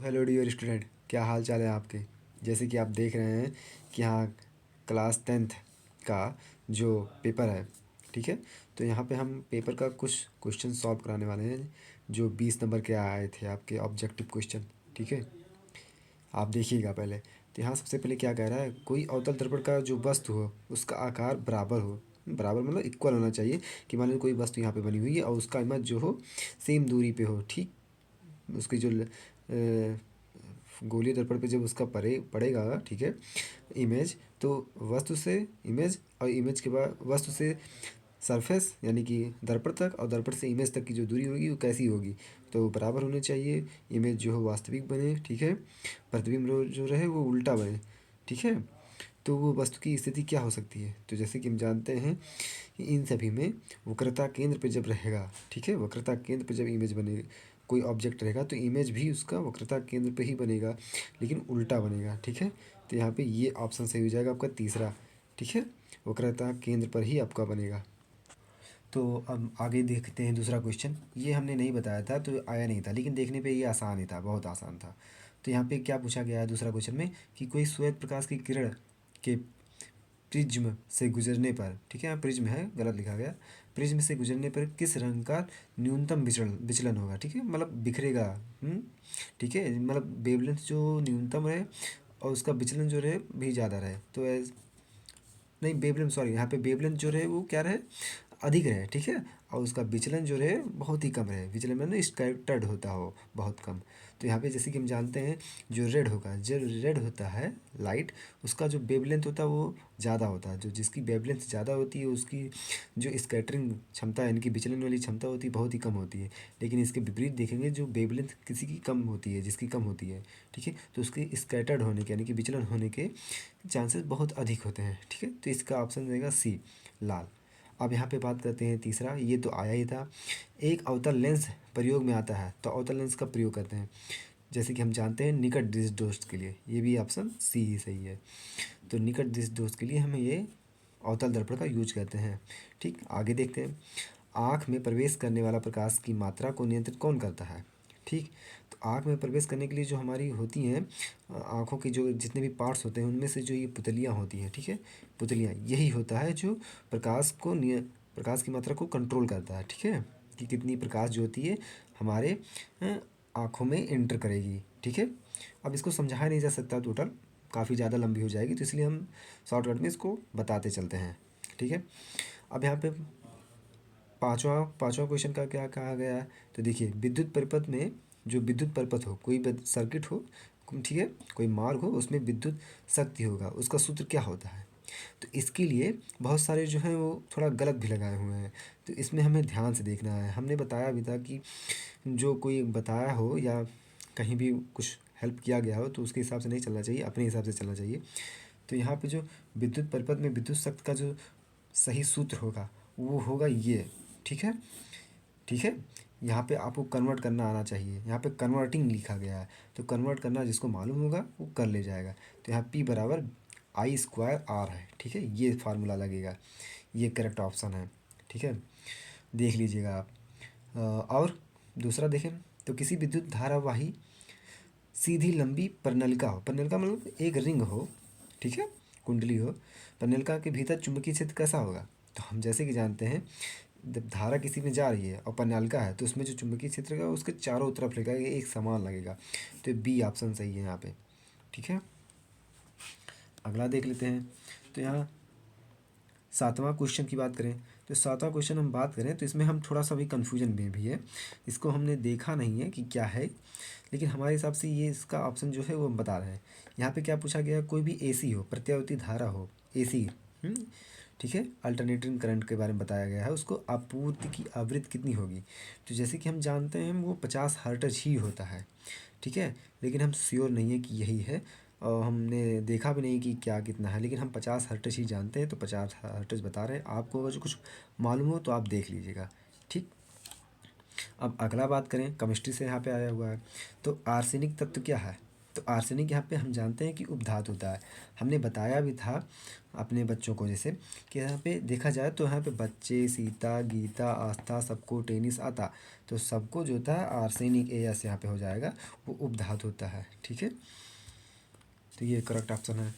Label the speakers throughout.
Speaker 1: Hello dear student, क्या हाल चाल है आपके। जैसे कि आप देख रहे हैं कि यहाँ क्लास 10th का जो पेपर है, ठीक है। तो यहाँ पे हम पेपर का कुछ क्वेश्चन सॉल्व कराने वाले हैं जो 20 नंबर के आए थे आपके ऑब्जेक्टिव क्वेश्चन, ठीक है। आप देखिएगा पहले। तो यहाँ सबसे पहले क्या कह रहा है, कोई अवतल दर्पण का जो वस्तु हो उसका आकार बराबर हो। बराबर मतलब इक्वल होना चाहिए कि मान लो कोई वस्तु यहाँ पे बनी हुई है और उसका इमेज जो हो सेम दूरी पे हो, ठीक। उसकी जो गोलीय दर्पण पे जब उसका पड़ेगा, ठीक है, इमेज, तो वस्तु से इमेज और इमेज के बाद वस्तु से सरफेस यानी कि दर्पण तक और दर्पण से इमेज तक की जो दूरी होगी वो कैसी होगी, तो बराबर होने चाहिए। इमेज जो हो वास्तविक बने, ठीक है। प्रतिबिंब जो रहे वो उल्टा बने, ठीक है। तो वो वस्तु की स्थिति क्या हो सकती है, तो जैसे कि हम जानते हैं कि इन सभी में वक्रता केंद्र पे जब रहेगा, ठीक है, वक्रता केंद्र पे जब इमेज बनेगी, कोई ऑब्जेक्ट रहेगा तो इमेज भी उसका वक्रता केंद्र पे ही बनेगा, लेकिन उल्टा बनेगा, ठीक है। तो यहाँ पे ये ऑप्शन सही हो जाएगा आपका तीसरा, ठीक है। वक्रता केंद्र पर ही आपका बनेगा। तो अब आगे देखते हैं दूसरा क्वेश्चन। ये हमने नहीं बताया था तो आया नहीं था, लेकिन देखने पे ये आसान ही था, बहुत आसान था। तो यहाँ पे क्या पूछा गया है दूसरा क्वेश्चन में कि कोई श्वेत प्रकाश की किरण के प्रिज्म से गुजरने पर, ठीक है, यहाँ प्रिज्म है, गलत लिखा गया। प्रिज्म से गुजरने पर किस रंग का न्यूनतम विचलन विचलन होगा, ठीक है, मतलब बिखरेगा। ठीक है, मतलब वेवलेंथ जो न्यूनतम रहे और उसका विचलन जो रहे भी ज़्यादा रहे, तो एज नहीं वेवलेंथ, सॉरी, यहाँ पे वेवलेंथ जो रहे वो क्या रहे, अधिक रहे, ठीक है। और उसका विचलन जो रहे बहुत ही कम रहे, विचलन में ना स्कैटर्ड होता हो बहुत कम। तो यहाँ पे जैसे कि हम जानते हैं जो रेड होगा, जो रेड होता है लाइट, उसका जो वेवलेंथ होता है वो ज़्यादा होता है। जो जिसकी वेवलेंथ ज़्यादा होती है उसकी जो स्कैटरिंग क्षमता है, इनकी विचलन वाली क्षमता होती है बहुत ही कम होती है। लेकिन इसके विपरीत देखेंगे जो वेवलेंथ किसी की कम होती है, जिसकी कम होती है, ठीक है, तो उसके स्कैटर्ड होने के यानी कि विचलन होने के चांसेस बहुत अधिक होते हैं, ठीक है। तो इसका ऑप्शन रहेगा सी, लाल। अब यहाँ पे बात करते हैं तीसरा, ये तो आया ही था। एक अवतल लेंस प्रयोग में आता है तो अवतल लेंस का प्रयोग करते हैं, जैसे कि हम जानते हैं निकट दृष्टि दोष के लिए, ये भी ऑप्शन सी ही सही है। तो निकट दृष्टि दोष के लिए हमें ये अवतल दर्पण का यूज करते हैं, ठीक। आगे देखते हैं, आँख में प्रवेश करने वाला प्रकाश की मात्रा को नियंत्रित कौन करता है, ठीक। तो आँख में प्रवेश करने के लिए जो हमारी होती हैं आँखों की जो जितने भी पार्ट्स होते हैं उनमें से जो ये पुतलियाँ होती हैं, ठीक है, पुतलियाँ, यही होता है जो प्रकाश की मात्रा को कंट्रोल करता है, ठीक है, कि कितनी प्रकाश जो होती है हमारे आँखों में एंटर करेगी, ठीक है। अब इसको समझाया नहीं जा सकता टोटल, काफ़ी ज़्यादा लंबी हो जाएगी, तो इसलिए हम शॉर्टकट में इसको बताते चलते हैं, ठीक है। अब यहाँ पे पाँचवा पाँचवा क्वेश्चन का क्या कहा गया है, तो देखिए विद्युत परिपथ में जो विद्युत परिपथ हो, कोई सर्किट हो, ठीक है, कोई मार्ग हो, उसमें विद्युत शक्ति होगा, उसका सूत्र क्या होता है। तो इसके लिए बहुत सारे जो हैं वो थोड़ा गलत भी लगाए हुए हैं, तो इसमें हमें ध्यान से देखना है। हमने बताया भी था कि जो कोई बताया हो या कहीं भी कुछ हेल्प किया गया हो तो उसके हिसाब से नहीं चलना चाहिए, अपने हिसाब से चलना चाहिए। तो यहाँ पे जो विद्युत परिपथ में विद्युत शक्ति का जो सही सूत्र होगा वो होगा ये, ठीक है, ठीक है। यहाँ पे आपको कन्वर्ट करना आना चाहिए, यहाँ पे कन्वर्टिंग लिखा गया है, तो कन्वर्ट करना जिसको मालूम होगा वो कर ले जाएगा। तो यहाँ P बराबर आई स्क्वायर आर है, ठीक है, ये फार्मूला लगेगा, ये करेक्ट ऑप्शन है, ठीक है, देख लीजिएगा आप। और दूसरा देखें, तो किसी विद्युत धारावाही सीधी लंबी परिनलिका हो, परिनलिका मतलब एक रिंग हो, ठीक है, कुंडली हो, परिनलिका के भीतर चुंबकीय क्षेत्र कैसा होगा, तो हम जैसे कि जानते हैं जब धारा किसी में जा रही है और परिनालिका है तो उसमें जो चुंबकीय क्षेत्र का उसके चारों तरफ लगेगा, ये एक समान लगेगा। तो बी ऑप्शन सही है यहाँ पे, ठीक है। अगला देख लेते हैं, तो यहाँ सातवां क्वेश्चन की बात करें, तो सातवां क्वेश्चन हम बात करें तो इसमें हम थोड़ा सा भी कन्फ्यूजन में भी है, इसको हमने देखा नहीं है कि क्या है, लेकिन हमारे हिसाब से ये इसका ऑप्शन जो है वो हम बता रहे हैं। यहाँ पे क्या पूछा गया, कोई भी एसी हो, प्रत्यावर्ती धारा हो, एसी, ठीक है, अल्टरनेटिंग करंट के बारे में बताया गया है, उसको आपूर्ति की आवृत्ति कितनी होगी। तो जैसे कि हम जानते हैं वो 50 हर्ट्ज ही होता है, ठीक है, लेकिन हम श्योर नहीं है कि यही है और हमने देखा भी नहीं कि क्या कितना है, लेकिन हम 50 हर्ट्ज ही जानते हैं, तो 50 हर्ट्ज बता रहे हैं। आपको अगर जो कुछ मालूम हो तो आप देख लीजिएगा, ठीक। अब अगला बात करें, केमिस्ट्री से यहाँ पे आया हुआ है, तो आर्सेनिक तत्व क्या है, तो तो आर्सेनिक यहाँ पे हम जानते हैं कि उपधातु होता है। हमने बताया भी था अपने बच्चों को जैसे कि यहाँ पे देखा जाए तो यहाँ पे बच्चे, सीता, गीता, आस्था, सबको टेनिस आता, तो सबको जो होता है आर्सेनिक एयस यहाँ पे हो जाएगा, वो उपधातु होता है। ठीक है, तो ये करेक्ट ऑप्शन है।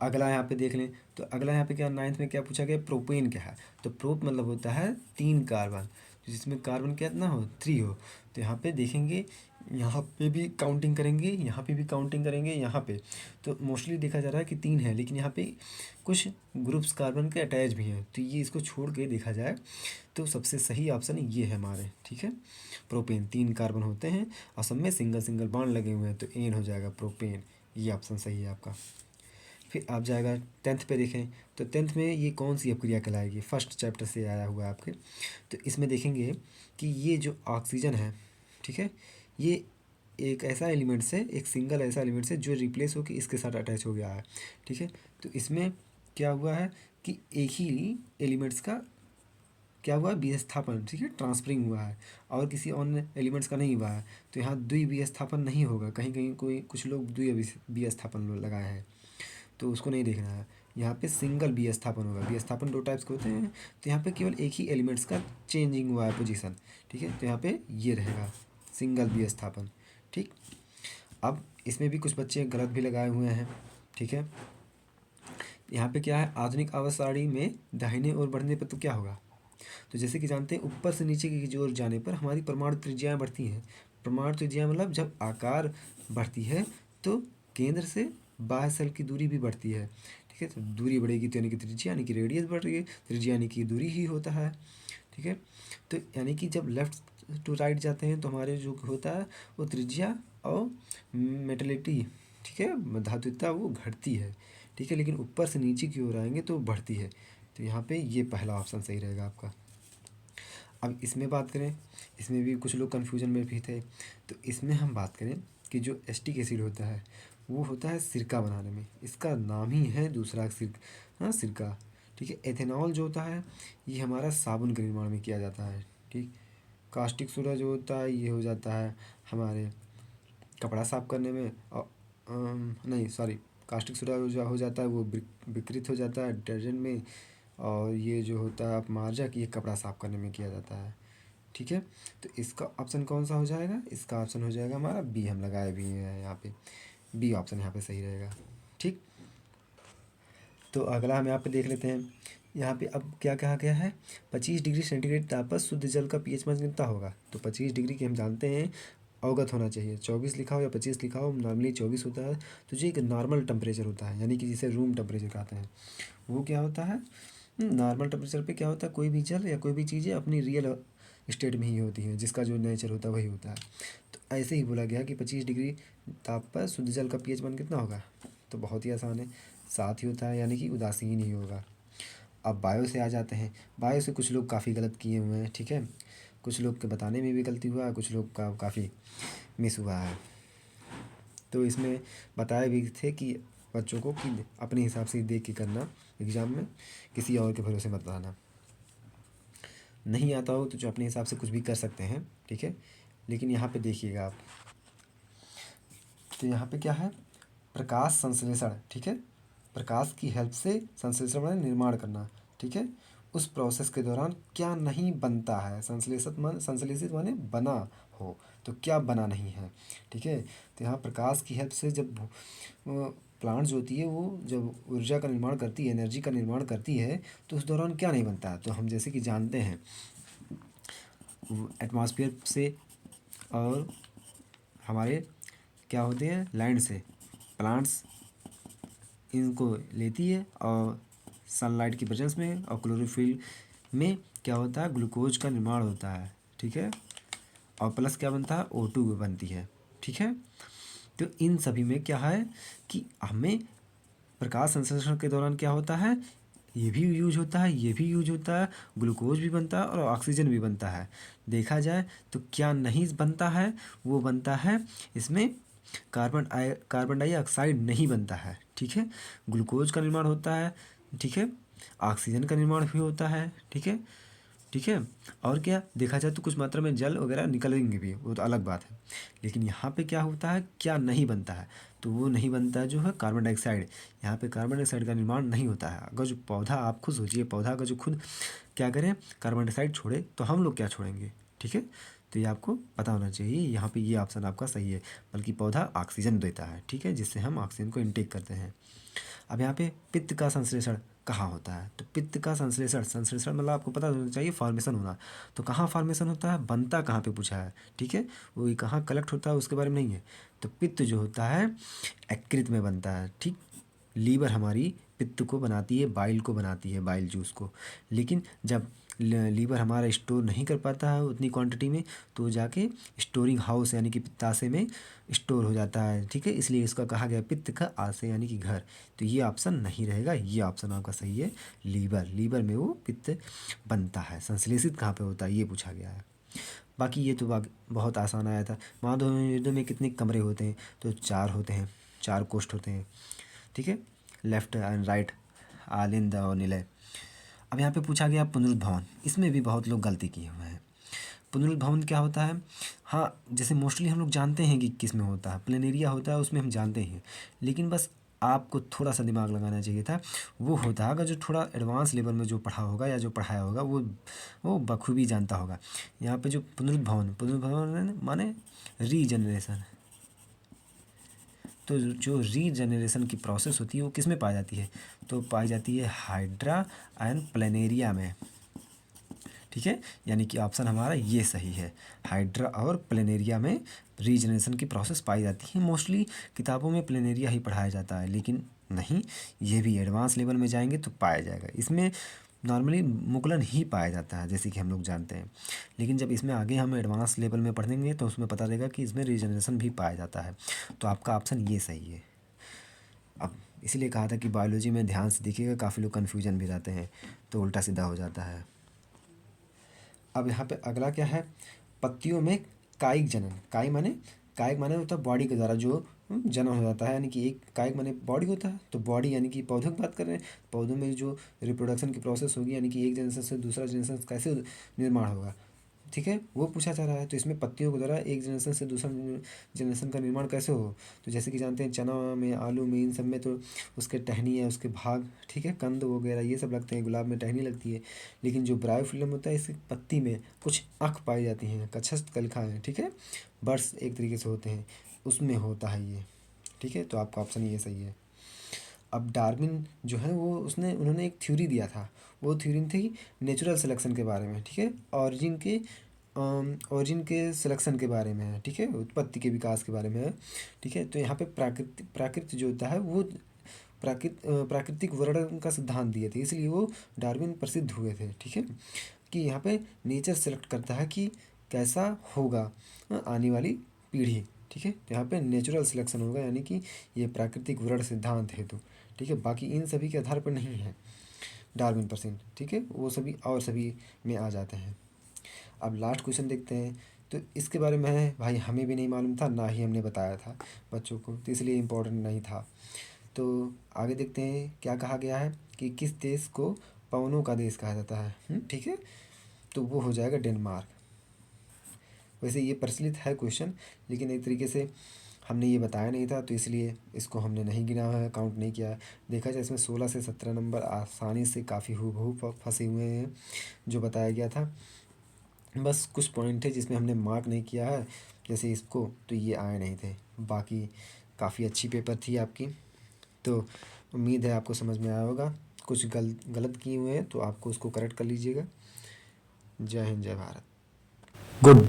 Speaker 1: अगला यहाँ पे देख लें तो अगला यहाँ पे क्या 9th में क्या पूछा गया, प्रोपेन क्या है। तो प्रोप मतलब होता है 3 कार्बन, जिसमें कार्बन कितना हो 3 हो। तो यहाँ पे देखेंगे, यहाँ पे भी काउंटिंग करेंगे, यहाँ पे भी काउंटिंग करेंगे, यहाँ पे तो मोस्टली देखा जा रहा है कि 3 है, लेकिन यहाँ पे कुछ ग्रुप्स कार्बन के अटैच भी हैं, तो ये इसको छोड़ के देखा जाए तो सबसे सही ऑप्शन ये है हमारे। ठीक है, प्रोपेन 3 कार्बन होते हैं और सब में सिंगल सिंगल बॉन्ड लगे हुए हैं, तो एन हो जाएगा प्रोपेन, ये ऑप्शन सही है आपका। फिर आप जाएगा 10th पे देखें तो 10th में ये कौन सी अपक्रिया कहलाएगी, फर्स्ट चैप्टर से आया हुआ है आपके। तो इसमें देखेंगे कि ये जो ऑक्सीजन है, ठीक है, ये एक ऐसा एलिमेंट से, एक सिंगल ऐसा एलिमेंट से जो रिप्लेस हो के इसके साथ अटैच हो गया है। ठीक है, तो इसमें क्या हुआ है कि एक ही एलिमेंट्स का क्या हुआ है, विस्थापन, ठीक है, ट्रांसफरिंग हुआ है और किसी अन्य एलिमेंट्स का नहीं हुआ है। तो यहाँ द्विविस्थापन नहीं होगा, कहीं कहीं कोई कुछ लोग द्विविस्थापन लगाए हैं, तो उसको नहीं देखना है। यहाँ पे सिंगल विस्थापन होगा। विस्थापन 2 टाइप्स के होते हैं, तो यहाँ पे केवल एक ही एलिमेंट्स का चेंजिंग हुआ है पोजीशन। ठीक है, तो यहाँ पे ये रहेगा सिंगल विस्थापन। ठीक, अब इसमें भी कुछ बच्चे गलत भी लगाए हुए हैं। ठीक है, यहाँ पे क्या है, आधुनिक आवर्त सारणी में दाहिने ओर बढ़ने पर तो क्या होगा, तो जैसे कि जानते हैं ऊपर से नीचे की ओर जाने पर हमारी परमाणु त्रिज्याएँ बढ़ती हैं। परमाणु त्रिज्या मतलब जब आकार बढ़ती है तो केंद्र से बाह्य शेल की दूरी भी बढ़ती है। ठीक है, तो दूरी बढ़ेगी तो यानी कि त्रिज्या यानी कि रेडियस बढ़ रही है, त्रिज्या यानी कि दूरी ही होता है। ठीक है, तो यानी कि जब लेफ्ट टू राइट जाते हैं तो हमारे जो होता है वो त्रिज्या और मेटलिटी, ठीक है, धात्विकता वो घटती है। ठीक है, लेकिन ऊपर से नीचे की ओर आएंगे तो बढ़ती है। तो यहाँ पे ये पहला ऑप्शन सही रहेगा आपका। अब इसमें बात करें, इसमें भी कुछ लोग कन्फ्यूजन में भी थे, तो इसमें हम बात करें कि जो एस्टिक एसिड होता है वो होता है सिरका बनाने में, इसका नाम ही है दूसरा हाँ सिरका। ठीक है, एथेनॉल जो होता है ये हमारा साबुन के निर्माण में किया जाता है। ठीक, कास्टिक सोडा जो होता है ये हो जाता है हमारे कपड़ा साफ करने में, और नहीं सॉरी, कास्टिक सोडा जो हो जाता है वो विकृत हो जाता है डिटर्जेंट में, और ये जो होता है अपमार्जक ये कपड़ा साफ करने में किया जाता है। ठीक है, तो इसका ऑप्शन कौन सा हो जाएगा, इसका ऑप्शन हो जाएगा हमारा बी, हम लगाए भी हैं यहाँ पे, बी ऑप्शन यहाँ पे सही रहेगा। ठीक, तो अगला हम यहाँ पे देख लेते हैं। यहाँ पे अब क्या कहा गया है, 25 डिग्री सेंटीग्रेड ताप पर शुद्ध जल का पीएच मान कितना होगा। तो 25 डिग्री के हम जानते हैं अवगत होना चाहिए, 24 लिखा हो या 25 लिखा हो, नॉर्मली 24 होता है। तो जो एक नॉर्मल टेम्परेचर होता है यानी कि जिसे रूम टेम्परेचर कहते हैं, वो क्या होता है, नॉर्मल टेम्परेचर पे क्या होता है, कोई भी जल या कोई भी चीज़ें अपनी रियल स्टेट में ही होती हैं, जिसका जो नेचर होता है वही होता है। तो ऐसे ही बोला गया कि 25 डिग्री ताप पर शुद्ध जल का पीएच मान कितना होगा, तो बहुत ही आसान है, 7 ही होता है, यानी कि उदासीन ही होगा। अब बायो से आ जाते हैं, बायो से कुछ लोग काफ़ी गलत किए हुए हैं। ठीक है, कुछ लोग के बताने में भी गलती हुआ है, कुछ लोग का काफ़ी मिस हुआ है। तो इसमें बताए भी थे कि बच्चों को कि अपने हिसाब से देख के करना एग्ज़ाम में, किसी और के भरोसे मत रहना। नहीं आता हो तो जो अपने हिसाब से कुछ भी कर सकते हैं। ठीक है, लेकिन यहाँ पे देखिएगा आप, तो यहाँ पे क्या है, प्रकाश संश्लेषण। ठीक है, प्रकाश की हेल्प से संश्लेषण माने निर्माण करना। ठीक है, उस प्रोसेस के दौरान क्या नहीं बनता है, संश्लेषित माने बना हो, तो क्या बना नहीं है। ठीक है, तो यहाँ प्रकाश की हेल्प से जब प्लांट जो होती है वो जब ऊर्जा का निर्माण करती है, एनर्जी का निर्माण करती है, तो उस दौरान क्या नहीं बनता है। तो हम जैसे कि जानते हैं एटमॉस्फेयर से और हमारे क्या होते हैं लैंड से, प्लांट्स इनको लेती है और सनलाइट की प्रेजेंस में और क्लोरोफिल में क्या होता है, ग्लूकोज का निर्माण होता है। ठीक है, और प्लस क्या बनता है, O2 बनती है। ठीक है, तो इन सभी में क्या है कि हमें प्रकाश संश्लेषण के दौरान क्या होता है, ये भी यूज होता है, ये भी यूज होता है, ग्लूकोज भी बनता है और ऑक्सीजन भी बनता है। देखा जाए तो क्या नहीं बनता है, वो बनता है इसमें कार्बन डाइऑक्साइड नहीं बनता है। ठीक है, ग्लूकोज का निर्माण होता है। ठीक है, ऑक्सीजन का निर्माण भी होता है। ठीक है, ठीक है। और क्या देखा जाए तो कुछ मात्रा में जल वगैरह निकलेंगे भी, वो तो अलग बात है। लेकिन यहाँ पे क्या होता है, क्या नहीं बनता है, तो वो नहीं बनता है जो है कार्बन डाइऑक्साइड। यहाँ पे कार्बन डाइऑक्साइड का निर्माण नहीं होता है। अगर जो पौधा, आप खुद सोचिए, पौधा अगर जो खुद क्या करें, कार्बन डाइऑक्साइड छोड़े, तो हम लोग क्या छोड़ेंगे, ठीक है। तो ये आपको पता होना चाहिए, यहाँ पे ये ऑप्शन आपका सही है। बल्कि पौधा ऑक्सीजन देता है, ठीक है, जिससे हम ऑक्सीजन को इनटेक करते हैं। अब यहाँ पे पित्त का संश्लेषण कहाँ होता है, तो पित्त का संश्लेषण, संश्लेषण मतलब आपको पता होना चाहिए फॉर्मेशन होना। तो कहाँ फॉर्मेशन होता है, बनता कहाँ पे पूछा है, ठीक है, वो कहाँ कलेक्ट होता है उसके बारे में नहीं है। तो पित्त जो होता है यकृत में बनता है, ठीक। लीवर हमारी पित्त को बनाती है, बाइल को बनाती है, बाइल जूस को। लेकिन जब लीवर हमारा स्टोर नहीं कर पाता है उतनी क्वांटिटी में, तो वो जाके स्टोरिंग हाउस यानी कि पित्ताशय में स्टोर हो जाता है, ठीक है। इसलिए इसका कहा गया पित्त का आशय यानी कि घर। तो ये ऑप्शन नहीं रहेगा, ये ऑप्शन आपका सही है, लीवर। लीवर में वो पित्त बनता है। संश्लेषित कहाँ पे होता है ये पूछा गया है। बाकी ये तो बहुत आसान आया था। महाधोनी युद्ध में कितने कमरे होते हैं, तो 4 होते हैं, 4 कोष्ठ होते हैं, ठीक है। लेफ्ट एंड राइट, आलिंद और निलय। अब यहाँ पे पूछा गया पुनरुद्भवन, इसमें भी बहुत लोग गलती किए हुए हैं। पुनरुद्भवन क्या होता है, हाँ जैसे मोस्टली हम लोग जानते हैं कि किस में होता है, प्लेनेरिया होता है उसमें हम जानते हैं। लेकिन बस आपको थोड़ा सा दिमाग लगाना चाहिए था। वो होता है अगर जो थोड़ा एडवांस लेवल में जो पढ़ा होगा या जो पढ़ाया होगा वो बखूबी जानता होगा। यहाँ पे जो पुनरुद्भवन, पुनरुद्भवन माने रीजनरेशन। तो जो रीजनरेशन की प्रोसेस होती है वो किस में पाई जाती है, तो पाई जाती है हाइड्रा एंड प्लेनेरिया में, ठीक है। यानी कि ऑप्शन हमारा ये सही है, हाइड्रा और प्लेनेरिया में रीजनरेशन की प्रोसेस पाई जाती है। मोस्टली किताबों में प्लेनेरिया ही पढ़ाया जाता है, लेकिन नहीं, ये भी एडवांस लेवल में जाएंगे तो पाया जाएगा। इसमें नॉर्मली मुकुलन ही पाया जाता है जैसे कि हम लोग जानते हैं। लेकिन जब इसमें आगे हम एडवांस लेवल में पढ़ेंगे तो उसमें पता चलेगा कि इसमें रीजनरेशन भी पाया जाता है। तो आपका ऑप्शन ये सही है। अब इसीलिए कहा था कि बायोलॉजी में ध्यान से देखिएगा, काफ़ी लोग कन्फ्यूजन भी रहते हैं, तो उल्टा सीधा हो जाता है। अब यहाँ पे अगला क्या है, पत्तियों में कायिक जनन। कायिक माने होता है बॉडी के द्वारा जो जनन हो जाता है, यानी कि एक कायिक माने बॉडी होता है, तो बॉडी यानी कि पौधों की बात कर रहे हैं। पौधों में जो रिप्रोडक्शन की प्रोसेस होगी, यानी कि एक जनरेशन से दूसरा जनरेशन कैसे निर्माण होगा, ठीक है, वो पूछा जा रहा है। तो इसमें पत्तियों के द्वारा एक जनरेशन से दूसरा जनरेशन का निर्माण कैसे हो, तो जैसे कि जानते हैं चना में, आलू में, इन सब में तो उसके टहनी है, उसके भाग, ठीक है, कंद वगैरह ये सब लगते हैं। गुलाब में टहनी लगती है। लेकिन जो ब्रायोफिल्म होता है इसकी पत्ती में कुछ आँख पाई जाती हैं, कक्षस्थ कलिका है, ठीक है, बर्ड्स एक तरीके से होते हैं, उसमें होता है ये, ठीक है। तो आपका ऑप्शन ये सही है। अब डार्विन जो है वो उन्होंने एक थ्योरी दिया था। वो थ्योरी थी नेचुरल सिलेक्शन के बारे में, ठीक है, ऑरिजिन के सिलेक्शन के बारे में है, ठीक है, उत्पत्ति के विकास के बारे में है, ठीक है। तो यहाँ पे प्राकृत जो होता है वो प्राकृतिक वर्णन का सिद्धांत दिए थे, इसलिए वो डार्विन प्रसिद्ध हुए थे, ठीक है। कि यहाँ पे नेचर सेलेक्ट करता है कि कैसा होगा आने वाली पीढ़ी, ठीक है। तो यहाँ पे नेचुरल सिलेक्शन होगा, यानी कि ये प्राकृतिक वर्ण सिद्धांत है, तो ठीक है। बाकी इन सभी के आधार पर नहीं है डार्विन परसेंट, ठीक है, वो सभी और सभी में आ जाते हैं। अब लास्ट क्वेश्चन देखते हैं। तो इसके बारे में भाई हमें भी नहीं मालूम था, ना ही हमने बताया था बच्चों को, तो इसलिए इम्पोर्टेंट नहीं था। तो आगे देखते हैं क्या कहा गया है कि किस देश को पवनों का देश कहा जाता है, ठीक है। तो वो हो जाएगा डेनमार्क। वैसे ये प्रचलित है क्वेश्चन, लेकिन एक तरीके से हमने ये बताया नहीं था, तो इसलिए इसको हमने नहीं गिना है, काउंट नहीं किया है। देखा जाए इसमें 16 से 17 नंबर आसानी से काफ़ी हूबहू फंसे हुए हैं जो बताया गया था। बस कुछ पॉइंट है जिसमें हमने मार्क नहीं किया है, जैसे इसको, तो ये आए नहीं थे। बाकी काफ़ी अच्छी पेपर थी आपकी, तो उम्मीद है आपको समझ में आया होगा। कुछ गलत किए हुए हैं तो आपको उसको करेक्ट कर लीजिएगा। जय हिंद, जय भारत, गुड बाय।